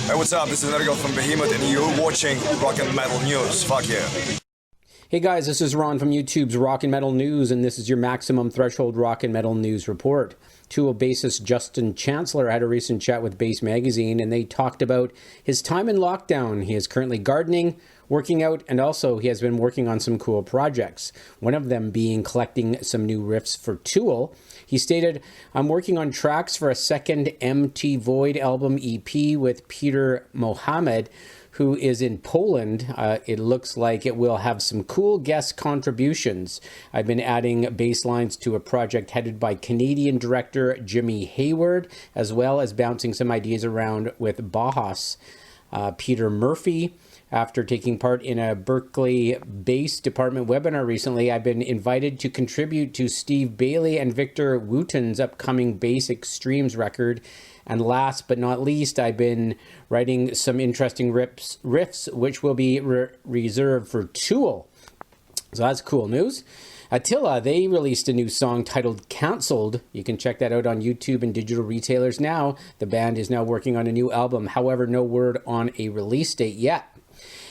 Hey, what's up? This is Ergo from Behemoth, and you're watching Rock and Metal News. Fuck yeah. Hey guys, this is Ron from YouTube's Rock and Metal News, and this is your Maximum Threshold Rock and Metal News report. Tool bassist Justin Chancellor had a recent chat with Bass Magazine, and they talked about his time in lockdown. He is currently gardening, working out, and also he has been working on some cool projects. One of them being collecting some new riffs for Tool. He stated, "I'm working on tracks for a second M.T.Void album EP with Peter Mohamed, who is in Poland. It looks like it will have some cool guest contributions. I've been adding bass lines to a project headed by Canadian director Jimmy Hayward, as well as bouncing some ideas around with Bauhaus Peter Murphy. After taking part in a Berklee Bass Department webinar recently, I've been invited to contribute to Steve Bailey and Victor Wooten's upcoming Bass Extremes record. And last but not least, I've been writing some interesting riffs which will be reserved for Tool." So that's cool news. Attila, they released a new song titled Cancelled. You can check that out on YouTube and digital retailers now. The band is now working on a new album. However, no word on a release date yet.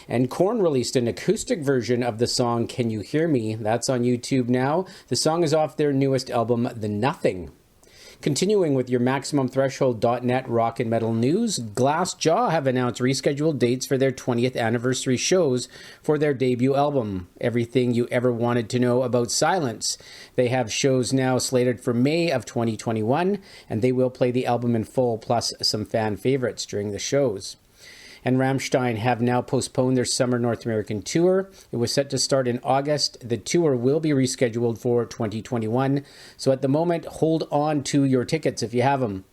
And Korn released an acoustic version of the song Can You Hear Me? That's on YouTube now. The song is off their newest album, The Nothing. Continuing with your MaximumThreshold.net rock and metal news, Glassjaw have announced rescheduled dates for their 20th anniversary shows for their debut album, Everything You Ever Wanted to Know About Silence. They have shows now slated for May of 2021, and they will play the album in full, plus some fan favorites during the shows. And Rammstein have now postponed their summer North American tour. It was set to start in August. The tour will be rescheduled for 2021. So at the moment, hold on to your tickets if you have them.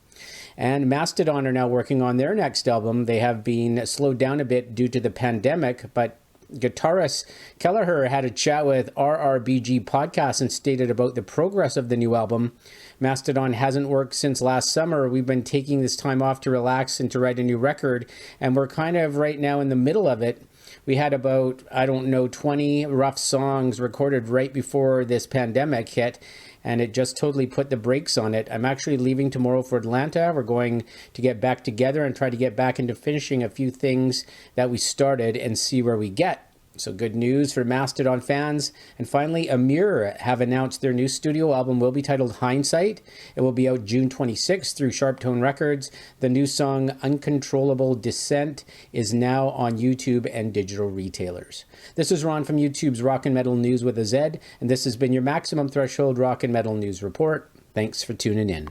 And Mastodon are now working on their next album. They have been slowed down a bit due to the pandemic, but guitarist Kelleher had a chat with RRBG Podcast and stated about the progress of the new album. Mastodon hasn't worked since last summer. We've been taking this time off to relax and to write a new record, and we're kind of right now in the middle of it. We had about, 20 rough songs recorded right before this pandemic hit, and it just totally put the brakes on it. I'm actually leaving tomorrow for Atlanta. We're going to get back together and try to get back into finishing a few things that we started and see where we get. So good news for Mastodon fans. And finally, Amir have announced their new studio album will be titled Hindsight. It will be out June 26th through Sharptone Records. The new song Uncontrollable Descent is now on YouTube and digital retailers. This is Ron from YouTube's Rock and Metal News with a Z, and this has been your Maximum Threshold Rock and Metal News report. Thanks for tuning in.